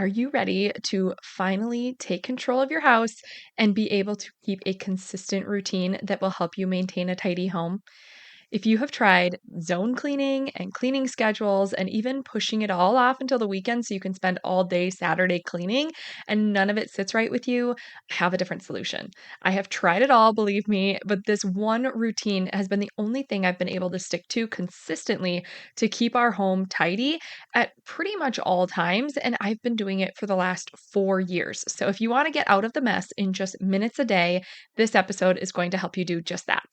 Are you ready to finally take control of your house and be able to keep a consistent routine that will help you maintain a tidy home? If you have tried zone cleaning and cleaning schedules and even pushing it all off until the weekend so you can spend all day Saturday cleaning and none of it sits right with you, I have a different solution. I have tried it all, believe me, but this one routine has been the only thing I've been able to stick to consistently to keep our home tidy at pretty much all times. And I've been doing it for the last 4 years. So if you want to get out of the mess in just minutes a day, this episode is going to help you do just that.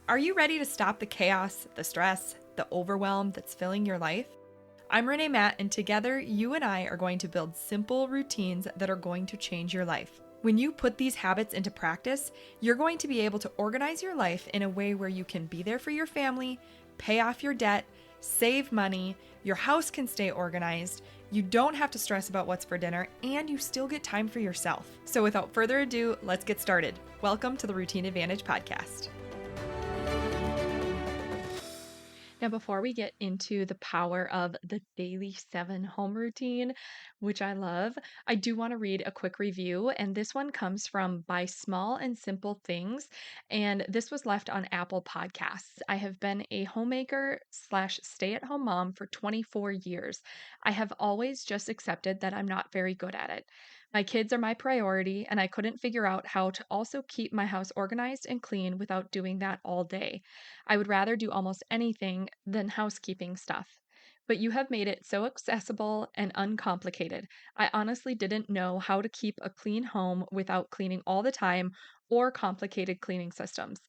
Are you ready to stop the chaos, the stress, the overwhelm that's filling your life? I'm Renae Matt, and together you and I are going to build simple routines that are going to change your life. When you put these habits into practice, you're going to be able to organize your life in a way where you can be there for your family, pay off your debt, save money, your house can stay organized, you don't have to stress about what's for dinner, and you still get time for yourself. So without further ado, let's get started. Welcome to the Routine Advantage Podcast. Now, before we get into the power of the Daily 7 home routine, which I love, I do want to read a quick review. And this one comes from By Small and Simple Things. And this was left on Apple Podcasts. I have been a homemaker slash stay at home mom for 24 years. I have always just accepted that I'm not very good at it. My kids are my priority, and I couldn't figure out how to also keep my house organized and clean without doing that all day. I would rather do almost anything than housekeeping stuff. But you have made it so accessible and uncomplicated. I honestly didn't know how to keep a clean home without cleaning all the time or complicated cleaning systems.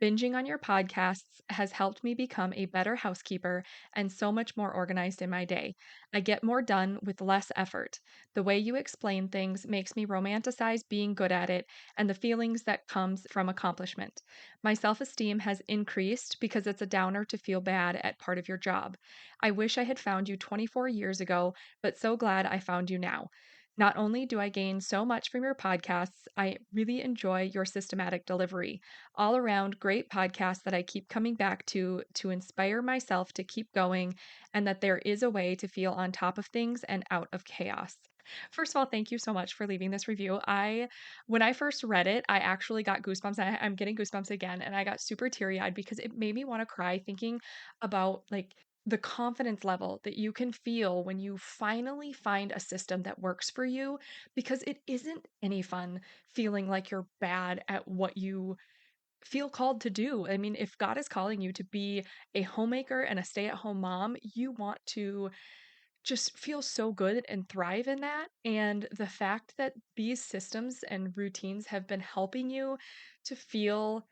Binging on your podcasts has helped me become a better housekeeper and so much more organized in my day. I get more done with less effort. The way you explain things makes me romanticize being good at it and the feelings that comes from accomplishment. My self esteem has increased because it's a downer to feel bad at part of your job. I wish I had found you 24 years ago, but so glad I found you now. Not only do I gain so much from your podcasts, I really enjoy your systematic delivery. All around great podcasts that I keep coming back to inspire myself to keep going and that there is a way to feel on top of things and out of chaos. First of all, thank you so much for leaving this review. When I first read it, I actually got goosebumps. I'm getting goosebumps again, and I got super teary-eyed because it made me want to cry thinking about like the confidence level that you can feel when you finally find a system that works for you because it isn't any fun feeling like you're bad at what you feel called to do. I mean, if God is calling you to be a homemaker and a stay-at-home mom, you want to just feel so good and thrive in that. And the fact that these systems and routines have been helping you to feel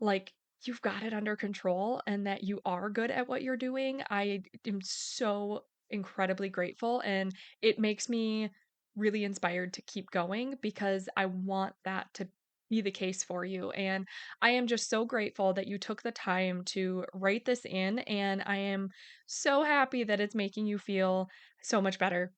like you've got it under control and that you are good at what you're doing, I am so incredibly grateful. And it makes me really inspired to keep going because I want that to be the case for you. And I am just so grateful that you took the time to write this in. And I am so happy that it's making you feel so much better.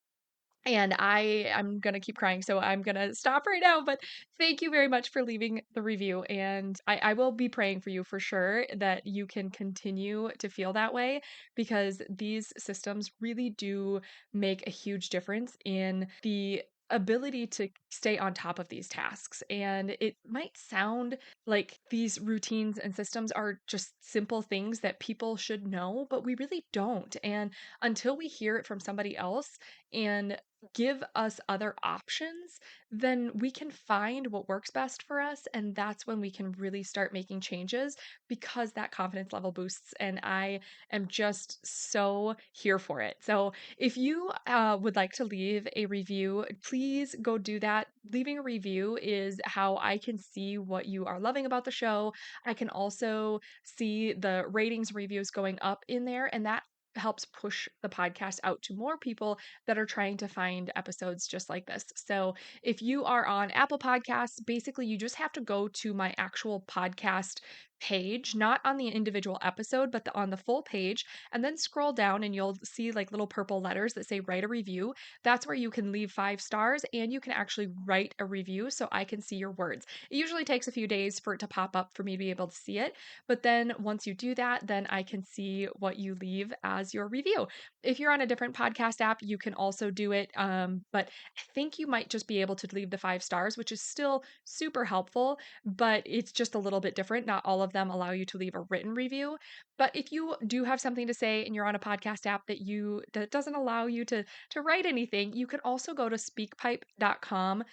And I'm gonna keep crying, so I'm gonna stop right now, but thank you very much for leaving the review, and I will be praying for you for sure that you can continue to feel that way because these systems really do make a huge difference in the ability to stay on top of these tasks. And it might sound like these routines and systems are just simple things that people should know, but we really don't. And until we hear it from somebody else, and give us other options, then we can find what works best for us. And that's when we can really start making changes because that confidence level boosts. And I am just so here for it. So if you would like to leave a review, please go do that. Leaving a review is how I can see what you are loving about the show. I can also see the ratings reviews going up in there, and that helps push the podcast out to more people that are trying to find episodes just like this. So if you are on Apple Podcasts, basically you just have to go to my actual podcast page, not on the individual episode, but on the full page, and then scroll down and you'll see like little purple letters that say write a review. That's where you can leave 5 stars and you can actually write a review so I can see your words. It usually takes a few days for it to pop up for me to be able to see it. But then once you do that, then I can see what you leave as your review. If you're on a different podcast app, you can also do it. But I think you might just be able to leave the 5 stars, which is still super helpful, but it's just a little bit different. Not all of them allow you to leave a written review. But if you do have something to say and you're on a podcast app that doesn't allow you to write anything, you can also go to speakpipe.com/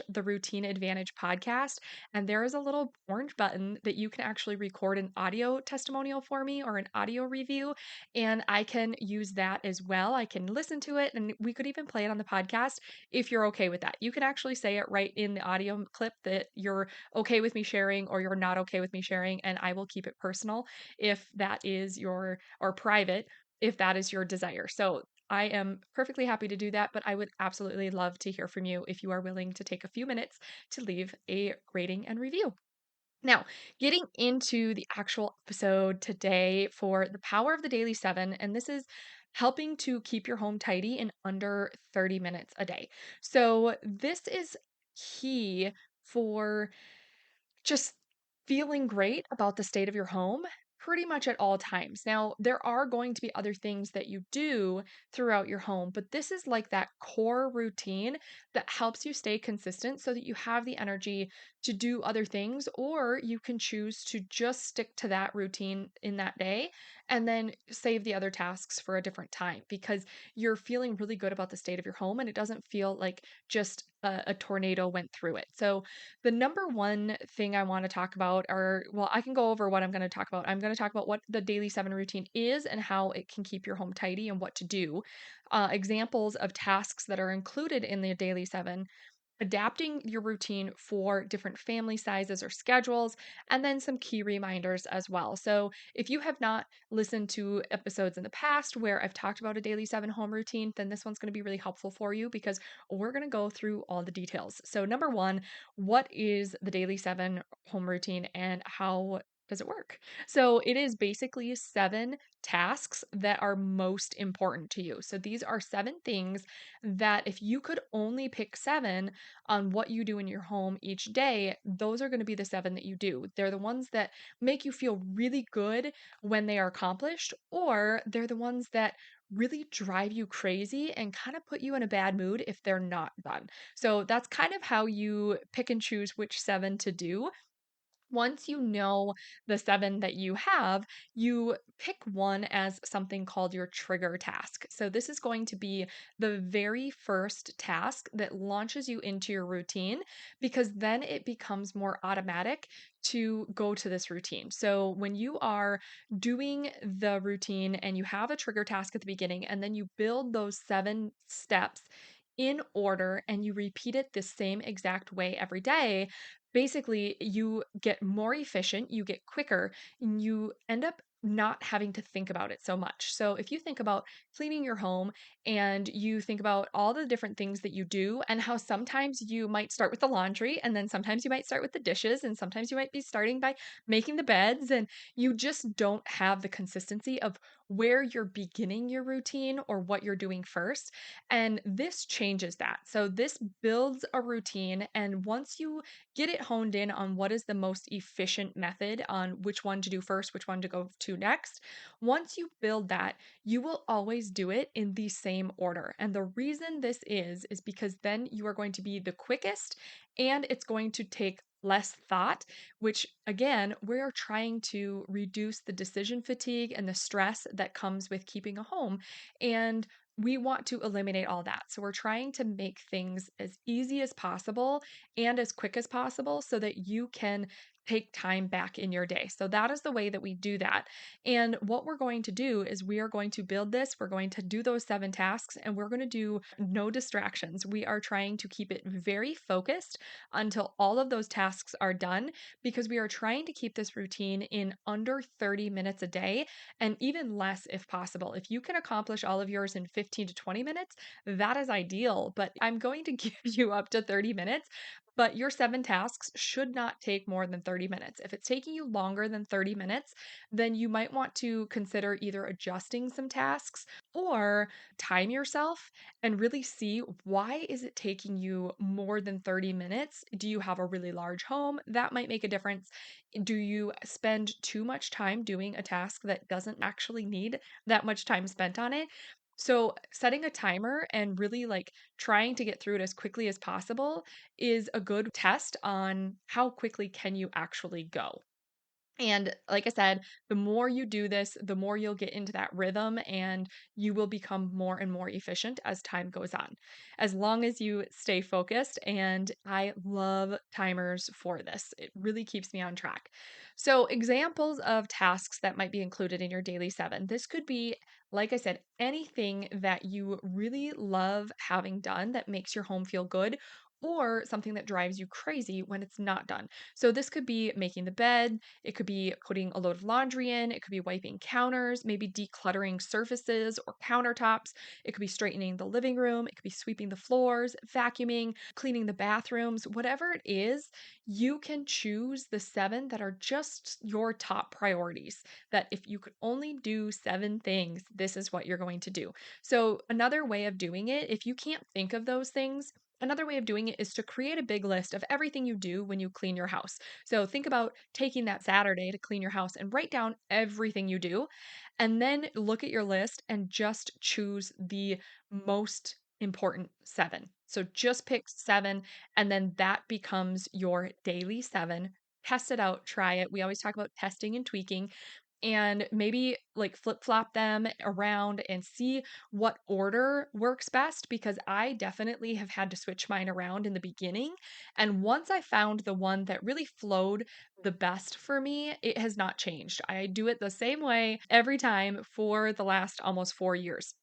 the routine advantage podcast. And there is a little orange button that you can actually record an audio testimonial for me or an audio review. And I can use that as well. I can listen to it and we could even play it on the podcast if you're okay with that. You can actually say it right in the audio clip that you're okay with me sharing or you're not okay with me sharing, and I will keep it personal if that is your, or private if that is your desire. So I am perfectly happy to do that, but I would absolutely love to hear from you if you are willing to take a few minutes to leave a rating and review. Now, getting into the actual episode today for the power of the daily seven, and this is helping to keep your home tidy in under 30 minutes a day. So, this is key for just feeling great about the state of your home pretty much at all times. Now, there are going to be other things that you do throughout your home, but this is like that core routine that helps you stay consistent so that you have the energy to do other things, or you can choose to just stick to that routine in that day and then save the other tasks for a different time because you're feeling really good about the state of your home and it doesn't feel like just a tornado went through it. So, the number one thing I want to talk about are, well, I can go over what I'm going to talk about. I'm going to talk about what the daily seven routine is and how it can keep your home tidy and what to do. Examples of tasks that are included in the daily seven: adapting your routine for different family sizes or schedules, and then some key reminders as well. So, if you have not listened to episodes in the past where I've talked about a daily seven home routine, then this one's going to be really helpful for you because we're going to go through all the details. So, number one, what is the daily seven home routine and how does it work? So, it is basically seven tasks that are most important to you. So, these are seven things that if you could only pick seven on what you do in your home each day, those are going to be the seven that you do. They're the ones that make you feel really good when they are accomplished, or they're the ones that really drive you crazy and kind of put you in a bad mood if they're not done. So that's kind of how you pick and choose which seven to do. Once you know the seven that you have, you pick one as something called your trigger task. So, this is going to be the very first task that launches you into your routine because then it becomes more automatic to go to this routine. So, when you are doing the routine and you have a trigger task at the beginning, and then you build those 7 steps in order and you repeat it the same exact way every day, basically you get more efficient, you get quicker, and you end up not having to think about it so much. So if you think about cleaning your home and you think about all the different things that you do and how sometimes you might start with the laundry and then sometimes you might start with the dishes and sometimes you might be starting by making the beds, and you just don't have the consistency of where you're beginning your routine or what you're doing first. And this changes that. So this builds a routine, and once you get it honed in on what is the most efficient method on which one to do first, which one to go to next. Once you build that, you will always do it in the same order. And the reason this is because then you are going to be the quickest and it's going to take less thought, which again, we're trying to reduce the decision fatigue and the stress that comes with keeping a home. And we want to eliminate all that. So we're trying to make things as easy as possible and as quick as possible so that you can take time back in your day. So that is the way that we do that. And what we're going to do is we are going to build this, we're going to do those 7 tasks, and we're going to do no distractions. We are trying to keep it very focused until all of those tasks are done because we are trying to keep this routine in under 30 minutes a day and even less if possible. If you can accomplish all of yours in 15 to 20 minutes, that is ideal, but I'm going to give you up to 30 minutes but your 7 tasks should not take more than 30 minutes. If it's taking you longer than 30 minutes, then you might want to consider either adjusting some tasks or time yourself and really see, why is it taking you more than 30 minutes? Do you have a really large home? That might make a difference. Do you spend too much time doing a task that doesn't actually need that much time spent on it? So, setting a timer and really like trying to get through it as quickly as possible is a good test on how quickly can you actually go. And like I said, the more you do this, the more you'll get into that rhythm and you will become more and more efficient as time goes on. As long as you stay focused, and I love timers for this, it really keeps me on track. So, examples of tasks that might be included in your daily 7. This could be, like I said, anything that you really love having done that makes your home feel good, or something that drives you crazy when it's not done. So, this could be making the bed, it could be putting a load of laundry in, it could be wiping counters, maybe decluttering surfaces or countertops. It could be straightening the living room, it could be sweeping the floors, vacuuming, cleaning the bathrooms, whatever it is. You can choose the 7 that are just your top priorities. That if you could only do 7 things, this is what you're going to do. So, another way of doing it, if you can't think of those things, another way of doing it is to create a big list of everything you do when you clean your house. So think about taking that Saturday to clean your house and write down everything you do, and then look at your list and just choose the most important 7. So just pick 7, and then that becomes your daily 7. Test it out, try it. We always talk about testing and tweaking, and maybe like flip flop them around and see what order works best, because I definitely have had to switch mine around in the beginning. And once I found the one that really flowed the best for me, it has not changed. I do it the same way every time for the last almost 4 years.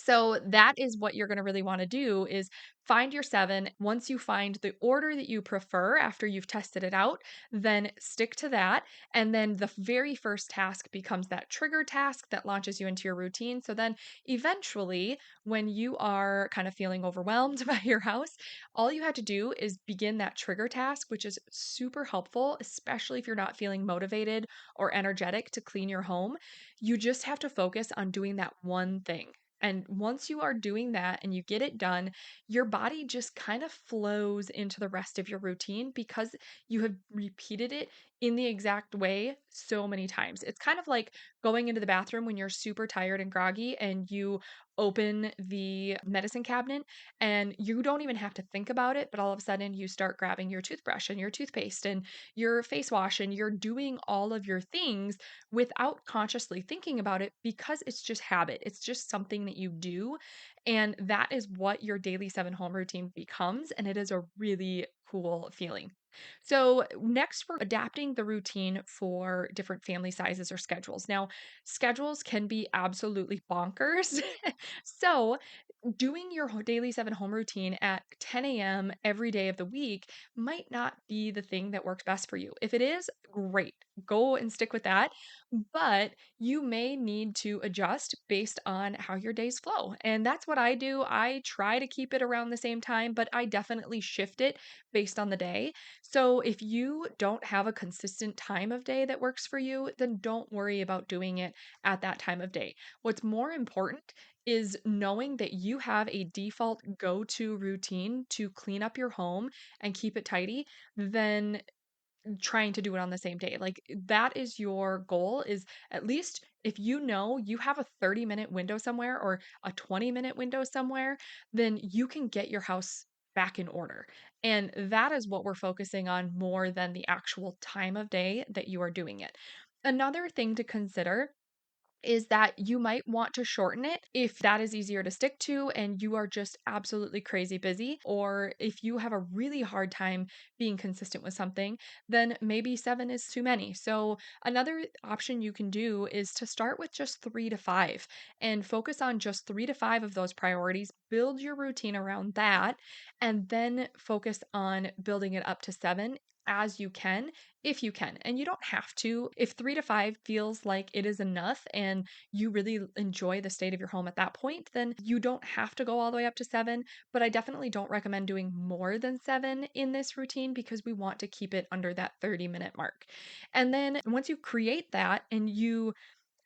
So that is what you're going to really want to do, is find your 7. Once you find the order that you prefer after you've tested it out, then stick to that. And then the very first task becomes that trigger task that launches you into your routine. So then eventually, when you are kind of feeling overwhelmed by your house, all you have to do is begin that trigger task, which is super helpful, especially if you're not feeling motivated or energetic to clean your home. You just have to focus on doing that one thing. And once you are doing that and you get it done, your body just kind of flows into the rest of your routine because you have repeated it in the exact way so many times. It's kind of like going into the bathroom when you're super tired and groggy and you open the medicine cabinet and you don't even have to think about it, but all of a sudden you start grabbing your toothbrush and your toothpaste and your face wash, and you're doing all of your things without consciously thinking about it because it's just habit. It's just something that you do. And that is what your daily 7 home routine becomes. And it is a really cool feeling. So, next, we're adapting the routine for different family sizes or schedules. Now, schedules can be absolutely bonkers. So, doing your daily 7 home routine at 10 a.m. every day of the week might not be the thing that works best for you. If it is, great, go and stick with that. But you may need to adjust based on how your days flow. And that's what I do. I try to keep it around the same time, but I definitely shift it based on the day. So if you don't have a consistent time of day that works for you, then don't worry about doing it at that time of day. What's more important is knowing that you have a default go to routine to clean up your home and keep it tidy, than trying to do it on the same day. Like, that is your goal, is at least if you know you have a 30-minute window somewhere or a 20-minute window somewhere, then you can get your house back in order. And that is what we're focusing on more than the actual time of day that you are doing it. Another thing to consider is that you might want to shorten it if that is easier to stick to and you are just absolutely crazy busy. Or if you have a really hard time being consistent with something, then maybe 7 is too many. So, another option you can do is to start with just 3 to 5 and focus on just 3 to 5 of those priorities, build your routine around that, and then focus on building it up to 7 as you can, if you can. And you don't have to. If 3 to 5 feels like it is enough and you really enjoy the state of your home at that point, then you don't have to go all the way up to 7. But I definitely don't recommend doing more than 7 in this routine because we want to keep it under that 30-minute mark. And then once you create that and you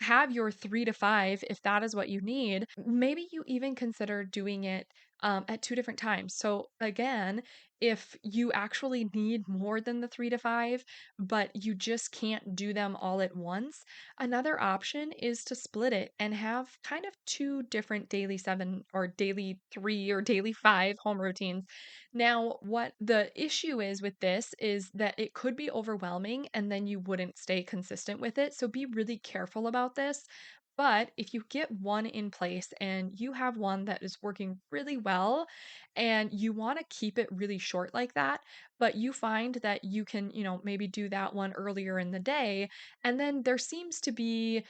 have your 3 to 5 if that is what you need. Maybe you even consider doing it at two different times. So, again, if you actually need more than the 3 to 5, but you just can't do them all at once, another option is to split it and have kind of two different daily 7 or daily 3 or daily 5 home routines. Now, what the issue is with this is that it could be overwhelming and then you wouldn't stay consistent with it. So be really careful about this. But if you get one in place and you have one that is working really well and you want to keep it really short like that, but you find that you can, maybe do that one earlier in the day. And then there seems to be,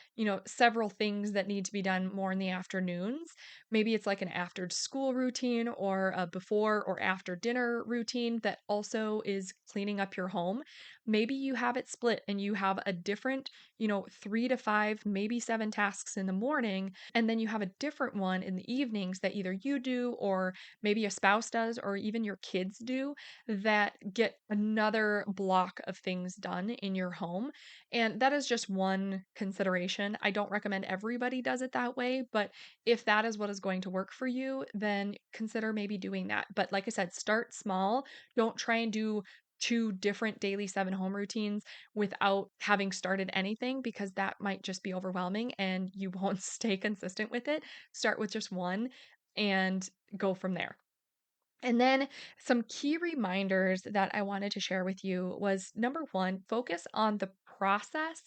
several things that need to be done more in the afternoons. Maybe it's like an after school routine or a before or after dinner routine that also is cleaning up your home. Maybe you have it split and you have a different, 3 to 5, maybe 7 tasks in the morning. And then you have a different one in the evenings that either you do or maybe a spouse does or even your kids do that get another block of things done in your home. And that is just one consideration. I don't recommend everybody does it that way, but if that is what is going to work for you, then consider maybe doing that. But like I said, start small. Don't try and do two different daily 7 home routines without having started anything because that might just be overwhelming and you won't stay consistent with it. Start with just one and go from there. And then some key reminders that I wanted to share with you was number one, focus on the process,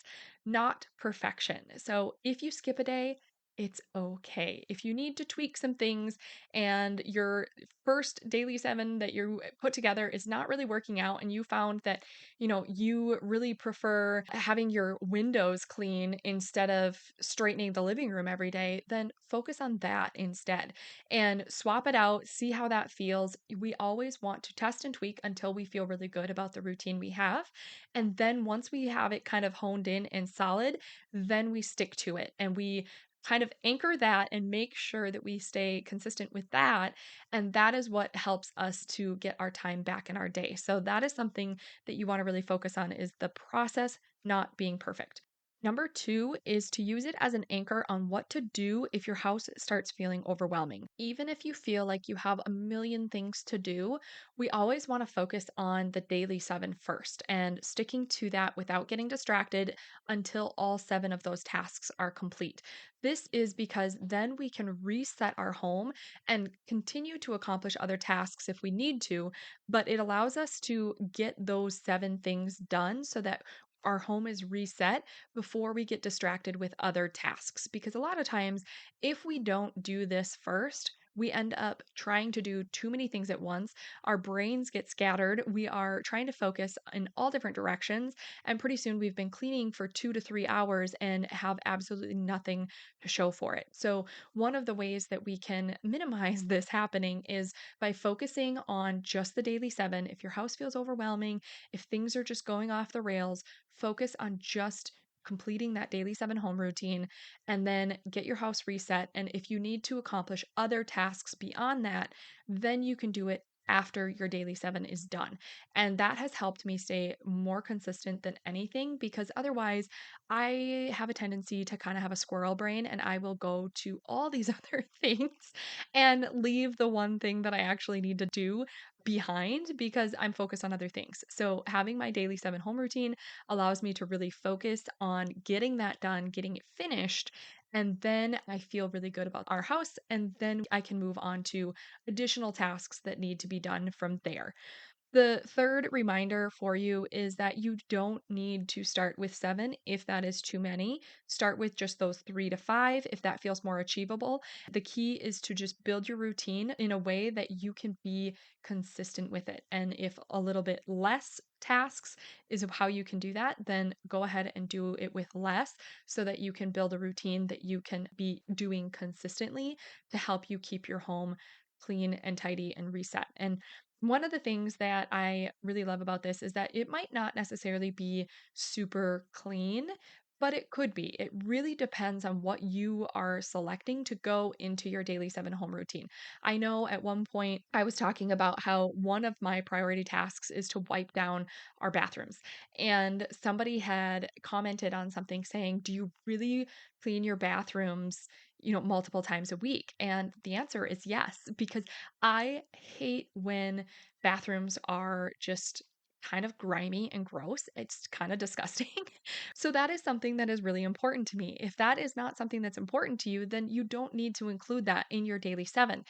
not perfection. So if you skip a day, it's okay. If you need to tweak some things and your first daily 7 that you put together is not really working out and you found that, you really prefer having your windows clean instead of straightening the living room every day, then focus on that instead and swap it out, see how that feels. We always want to test and tweak until we feel really good about the routine we have. And then once we have it kind of honed in and solid, then we stick to it and we kind of anchor that and make sure that we stay consistent with that. And that is what helps us to get our time back in our day. So that is something that you want to really focus on is the process, not being perfect. Number two is to use it as an anchor on what to do if your house starts feeling overwhelming. Even if you feel like you have a million things to do, we always want to focus on the daily 7 first and sticking to that without getting distracted until all 7 of those tasks are complete. This is because then we can reset our home and continue to accomplish other tasks if we need to, but it allows us to get those 7 things done so that our home is reset before we get distracted with other tasks. Because a lot of times, if we don't do this first, we end up trying to do too many things at once. Our brains get scattered. We are trying to focus in all different directions. And pretty soon we've been cleaning for 2 to 3 hours and have absolutely nothing to show for it. So, one of the ways that we can minimize this happening is by focusing on just the daily 7. If your house feels overwhelming, if things are just going off the rails, focus on just completing that daily 7 home routine and then get your house reset. And if you need to accomplish other tasks beyond that, then you can do it after your daily 7 is done. And that has helped me stay more consistent than anything because otherwise I have a tendency to kind of have a squirrel brain and I will go to all these other things and leave the one thing that I actually need to do behind because I'm focused on other things. So having my daily 7 home routine allows me to really focus on getting that done, getting it finished. And then I feel really good about our house. And then I can move on to additional tasks that need to be done from there. The third reminder for you is that you don't need to start with 7 if that is too many. Start with just those 3 to 5 if that feels more achievable. The key is to just build your routine in a way that you can be consistent with it. And if a little bit less tasks is how you can do that, then go ahead and do it with less so that you can build a routine that you can be doing consistently to help you keep your home clean and tidy and reset. And One of the things that I really love about this is that it might not necessarily be super clean, but it could be. It really depends on what you are selecting to go into your daily 7 home routine. I know at one point I was talking about how one of my priority tasks is to wipe down our bathrooms. And somebody had commented on something saying, "Do you really clean your bathrooms, multiple times a week?" And the answer is yes, because I hate when bathrooms are just kind of grimy and gross. It's kind of disgusting. So that is something that is really important to me. If that is not something that's important to you, then you don't need to include that in your daily 7.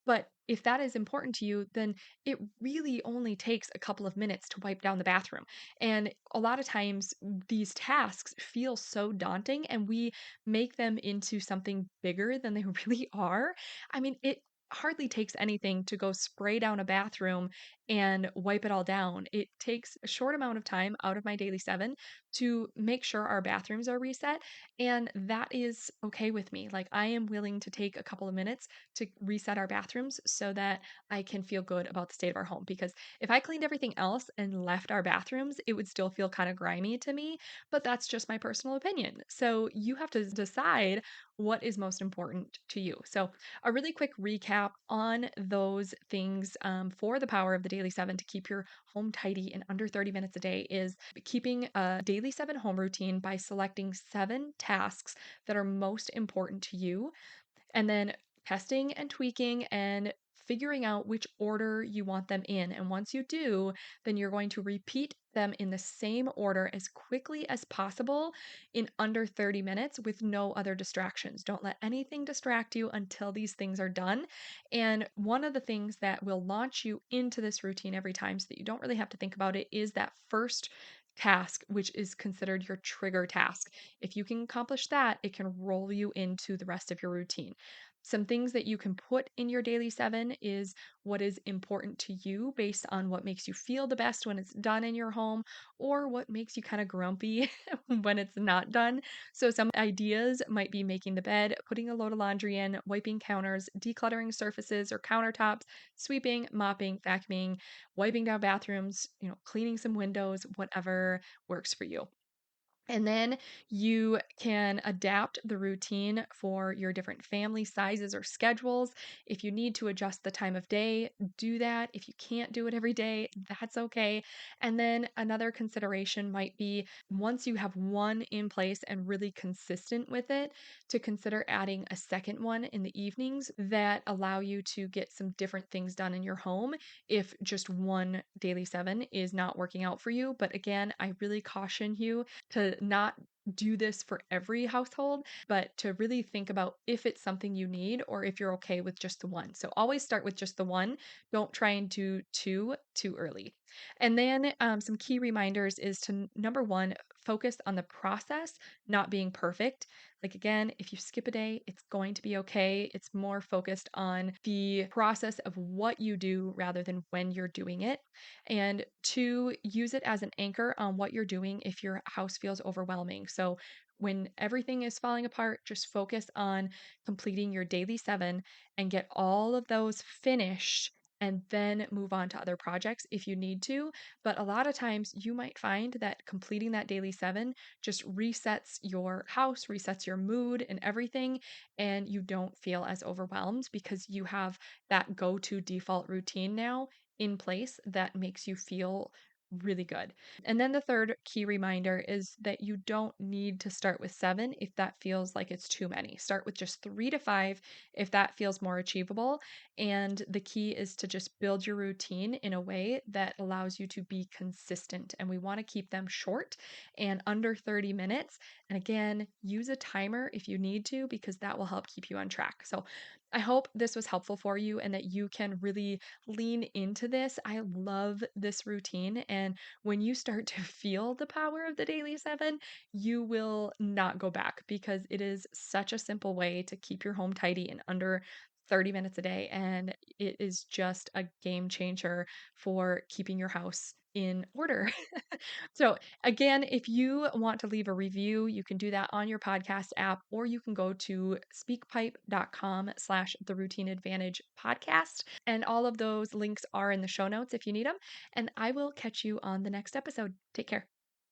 But if that is important to you, then it really only takes a couple of minutes to wipe down the bathroom. And a lot of times these tasks feel so daunting and we make them into something bigger than they really are. I mean, it hardly takes anything to go spray down a bathroom and wipe it all down. It takes a short amount of time out of my daily 7 to make sure our bathrooms are reset. And that is okay with me. Like, I am willing to take a couple of minutes to reset our bathrooms so that I can feel good about the state of our home. Because if I cleaned everything else and left our bathrooms, it would still feel kind of grimy to me. But that's just my personal opinion. So you have to decide what is most important to you. So, a really quick recap on those things for the power of the daily 7 to keep your home tidy in under 30 minutes a day is keeping a daily 7 home routine by selecting 7 tasks that are most important to you and then testing and tweaking and figuring out which order you want them in. And once you do, then you're going to repeat them in the same order as quickly as possible in under 30 minutes with no other distractions. Don't let anything distract you until these things are done. And one of the things that will launch you into this routine every time so that you don't really have to think about it is that first task, which is considered your trigger task. If you can accomplish that, it can roll you into the rest of your routine. Some things that you can put in your daily 7 is what is important to you based on what makes you feel the best when it's done in your home or what makes you kind of grumpy when it's not done. So, some ideas might be making the bed, putting a load of laundry in, wiping counters, decluttering surfaces or countertops, sweeping, mopping, vacuuming, wiping down bathrooms, cleaning some windows, whatever works for you. And then you can adapt the routine for your different family sizes or schedules. If you need to adjust the time of day, do that. If you can't do it every day, that's okay. And then another consideration might be once you have one in place and really consistent with it, to consider adding a second one in the evenings that allow you to get some different things done in your home if just one daily 7 is not working out for you. But again, I really caution you to not do this for every household, but to really think about if it's something you need or if you're okay with just the one. So always start with just the one. Don't try and do two too early. And then some key reminders is to number one, focus on the process, not being perfect. Like again, if you skip a day, it's going to be okay. It's more focused on the process of what you do rather than when you're doing it. And two, use it as an anchor on what you're doing if your house feels overwhelming. So when everything is falling apart, just focus on completing your daily 7 and get all of those finished and then move on to other projects if you need to. But a lot of times you might find that completing that daily 7 just resets your house, resets your mood and everything, and you don't feel as overwhelmed because you have that go to default routine now in place that makes you feel really good. And then the third key reminder is that you don't need to start with 7 if that feels like it's too many. Start with just 3 to 5 if that feels more achievable. And the key is to just build your routine in a way that allows you to be consistent. And we want to keep them short and under 30 minutes. And again, use a timer if you need to, because that will help keep you on track. So I hope this was helpful for you and that you can really lean into this. I love this routine. And when you start to feel the power of the daily 7, you will not go back because it is such a simple way to keep your home tidy in under 30 minutes a day. And it is just a game changer for keeping your house in order. So, again, if you want to leave a review, you can do that on your podcast app, or you can go to speakpipe.com/the routine advantage podcast. And all of those links are in the show notes if you need them. And I will catch you on the next episode. Take care.